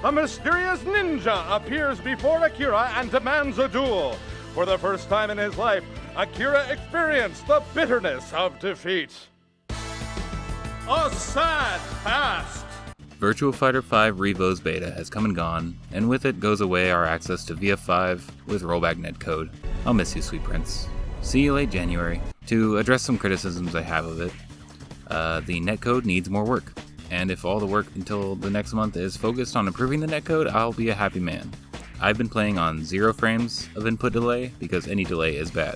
a mysterious ninja appears before Akira and demands a duel. For the first time in his life, Akira experienced the bitterness of defeat. A sad past. Virtua Fighter 5 Revo's beta has come and gone, and with it goes away our access to VF5 with rollback netcode. I'll miss you, sweet prince. See you late January. To address some criticisms I have of it, the netcode needs more work, and if all the work until the next month is focused on improving the netcode, I'll be a happy man. I've been playing on 0 frames of input delay because any delay is bad,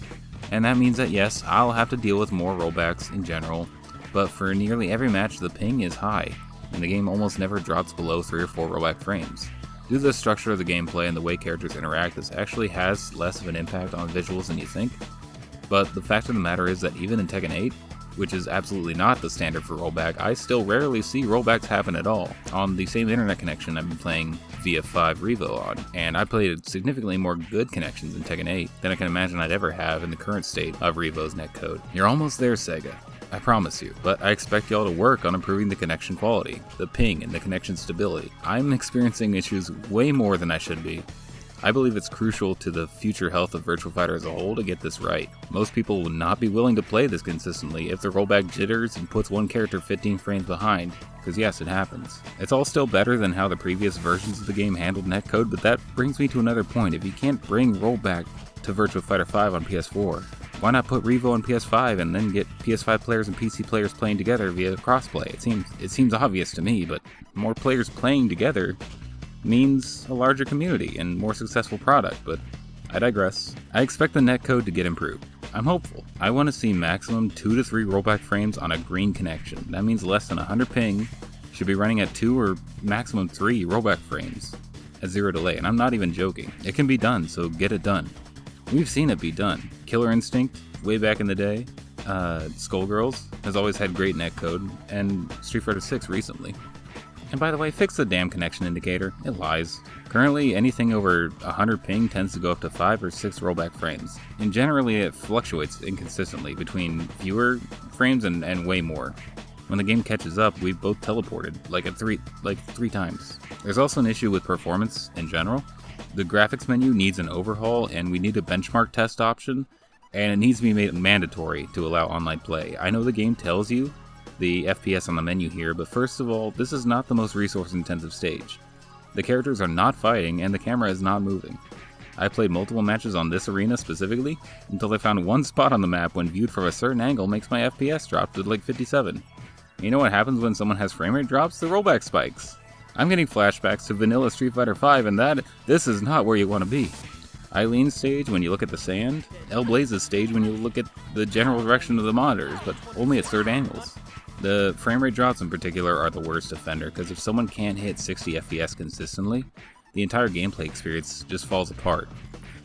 and that means that yes, I'll have to deal with more rollbacks in general, but for nearly every match the ping is high, and the game almost never drops below 3 or 4 rollback frames. Due to the structure of the gameplay and the way characters interact, this actually has less of an impact on visuals than you think. But the fact of the matter is that even in Tekken 8, which is absolutely not the standard for rollback, I still rarely see rollbacks happen at all. On the same internet connection I've been playing VF5 Revo on, and I played significantly more good connections in Tekken 8 than I can imagine I'd ever have in the current state of Revo's netcode. You're almost there, SEGA. I promise you, but I expect y'all to work on improving the connection quality, the ping, and the connection stability. I'm experiencing issues way more than I should be. I believe it's crucial to the future health of Virtua Fighter as a whole to get this right. Most people will not be willing to play this consistently if the rollback jitters and puts one character 15 frames behind, because yes, it happens. It's all still better than how the previous versions of the game handled netcode, but that brings me to another point. If you can't bring rollback to Virtua Fighter 5 on PS4, why not put Revo on PS5 and then get PS5 players and PC players playing together via crossplay? It seems obvious to me, but more players playing together means a larger community and more successful product, but I digress. I expect the netcode to get improved. I'm hopeful. I want to see maximum 2 to 3 rollback frames on a green connection. That means less than 100 ping should be running at 2 or maximum 3 rollback frames at 0 delay, and I'm not even joking. It can be done, so get it done. We've seen it be done. Killer Instinct, way back in the day, Skullgirls has always had great netcode, and Street Fighter 6 recently. And by the way, fix the damn connection indicator. It lies. Currently, anything over 100 ping tends to go up to 5 or 6 rollback frames, and generally it fluctuates inconsistently between fewer frames and way more. When the game catches up, we've both teleported like 3 times. There's also an issue with performance in general. The graphics menu needs an overhaul, and we need a benchmark test option, and it needs to be made mandatory to allow online play. I know the game tells you the FPS on the menu here, but first of all, this is not the most resource-intensive stage. The characters are not fighting, and the camera is not moving. I played multiple matches on this arena specifically, until I found one spot on the map when viewed from a certain angle makes my FPS drop to like 57. You know what happens when someone has frame rate drops? The rollback spikes. I'm getting flashbacks to vanilla Street Fighter 5, and this is not where you want to be. Eileen's stage when you look at the sand, El Blaze's stage when you look at the general direction of the monitors, but only at third angles. The frame rate drops in particular are the worst offender, because if someone can't hit 60 FPS consistently, the entire gameplay experience just falls apart.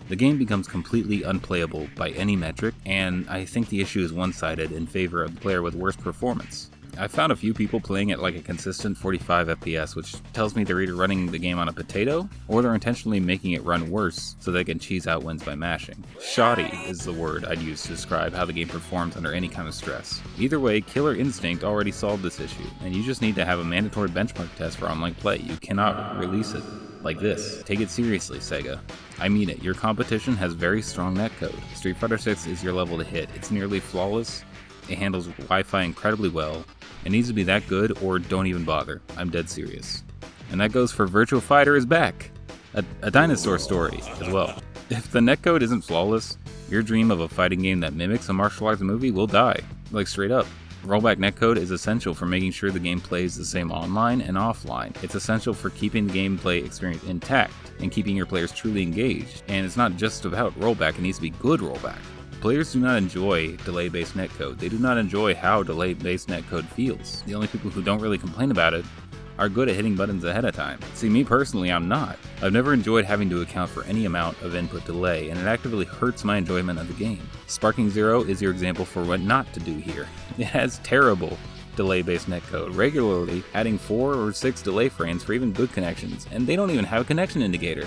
The game becomes completely unplayable by any metric, and I think the issue is one-sided in favor of the player with worse performance. I've found a few people playing at like a consistent 45 FPS, which tells me they're either running the game on a potato, or they're intentionally making it run worse so they can cheese out wins by mashing. Shoddy is the word I'd use to describe how the game performs under any kind of stress. Either way, Killer Instinct already solved this issue, and you just need to have a mandatory benchmark test for online play. You cannot release it like this. Take it seriously, SEGA. I mean it, your competition has very strong netcode. Street Fighter 6 is your level to hit. It's nearly flawless, it handles Wi-Fi incredibly well. It needs to be that good or don't even bother. I'm dead serious. And that goes for Virtua Fighter is back. A Dinosaur Story as well. If the netcode isn't flawless, your dream of a fighting game that mimics a martial arts movie will die. Like straight up. Rollback netcode is essential for making sure the game plays the same online and offline. It's essential for keeping the gameplay experience intact and keeping your players truly engaged. And it's not just about rollback, it needs to be good rollback. Players do not enjoy delay-based netcode. They do not enjoy how delay-based netcode feels. The only people who don't really complain about it are good at hitting buttons ahead of time. See, me personally, I'm not. I've never enjoyed having to account for any amount of input delay, and it actively hurts my enjoyment of the game. Sparking Zero is your example for what not to do here. It has terrible delay-based netcode, regularly adding 4 or 6 delay frames for even good connections, and they don't even have a connection indicator.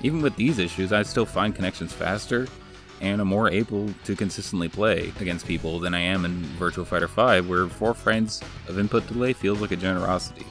Even with these issues, I still find connections faster, and I'm more able to consistently play against people than I am in Virtua Fighter 5, where 4 frames of input delay feels like a generosity.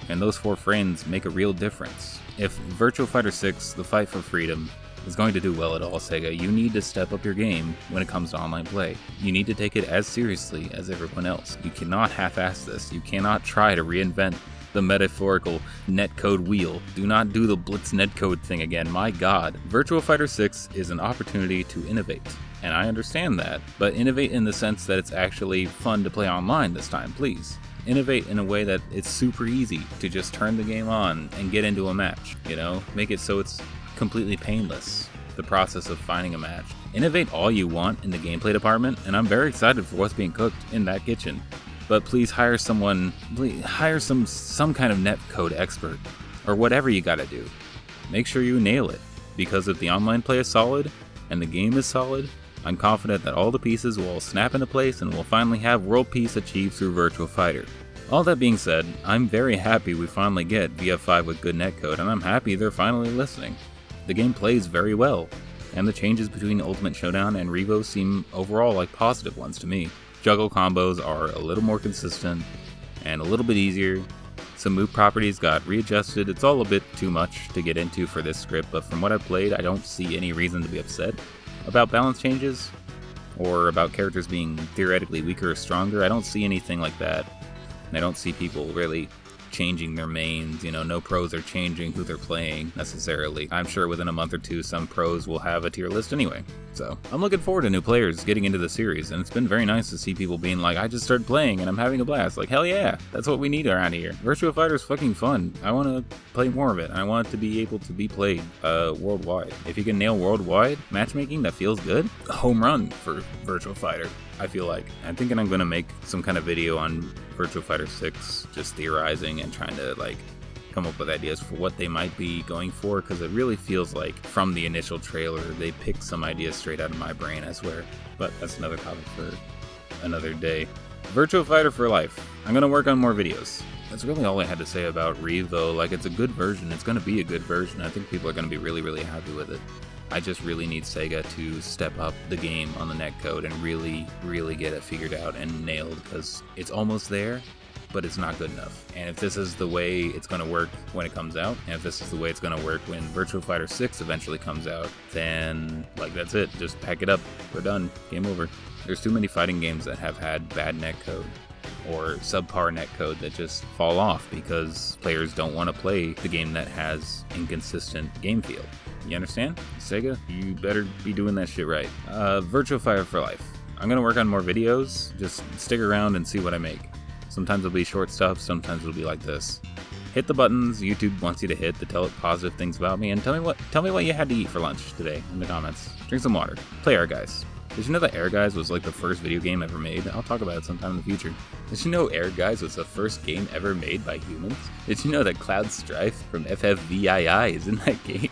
and those 4 frames make a real difference. If Virtua Fighter 6, the fight for freedom, is going to do well at all, Sega, you need to step up your game when it comes to online play. You need to take it as seriously as everyone else. You cannot half-ass this. You cannot try to reinvent the metaphorical netcode wheel. Do not do the Blitz netcode thing again, my god. Virtua Fighter 6 is an opportunity to innovate, and I understand that, but innovate in the sense that it's actually fun to play online this time, please. Innovate in a way that it's super easy to just turn the game on and get into a match, you know? Make it so it's completely painless, the process of finding a match. Innovate all you want in the gameplay department, and I'm very excited for what's being cooked in that kitchen. But please hire someone, hire some kind of netcode expert, or whatever you gotta do. Make sure you nail it, because if the online play is solid, and the game is solid, I'm confident that all the pieces will snap into place and we'll finally have world peace achieved through Virtua Fighter. All that being said, I'm very happy we finally get VF5 with good netcode, and I'm happy they're finally listening. The game plays very well, and the changes between Ultimate Showdown and R.E.V.O seem overall like positive ones to me. Juggle combos are a little more consistent and a little bit easier. Some move properties got readjusted. It's all a bit too much to get into for this script, but from what I've played, I don't see any reason to be upset about balance changes or about characters being theoretically weaker or stronger. I don't see anything like that. And I don't see people really changing their mains, you know, no pros are changing who they're playing necessarily. I'm sure within a month or two some pros will have a tier list anyway. So I'm looking forward to new players getting into the series, and it's been very nice to see people being like, I just started playing and I'm having a blast. Like, hell yeah, that's what we need around here. Virtua Fighter's fucking fun. I want to play more of it. I want it to be able to be played worldwide. If you can nail worldwide matchmaking that feels good, home run for Virtua Fighter. I feel like. I'm thinking I'm going to make some kind of video on Virtua Fighter 6, just theorizing and trying to like come up with ideas for what they might be going for, because it really feels like from the initial trailer they picked some ideas straight out of my brain, I swear. But that's another topic for another day. Virtua Fighter for life. I'm going to work on more videos. That's really all I had to say about R.E.V.O. Like, it's a good version. It's going to be a good version. I think people are going to be really, really happy with it. I just really need Sega to step up the game on the netcode and really, really get it figured out and nailed, because it's almost there, but it's not good enough. And if this is the way it's going to work when it comes out, and if this is the way it's going to work when Virtua Fighter 6 eventually comes out, then, like, that's it. Just pack it up. We're done. Game over. There's too many fighting games that have had bad netcode or subpar netcode that just fall off because players don't want to play the game that has inconsistent game feel. You understand? Sega, you better be doing that shit right. Virtua Fighter for life. I'm gonna work on more videos. Just stick around and see what I make. Sometimes it'll be short stuff, sometimes it'll be like this. Hit the buttons YouTube wants you to hit to tell it positive things about me, and tell me what you had to eat for lunch today in the comments. Drink some water. Play R.E.V.O. Did you know that R.E.V.O was like the first video game ever made? I'll talk about it sometime in the future. Did you know R.E.V.O was the first game ever made by humans? Did you know that Cloud Strife from FFVII is in that game?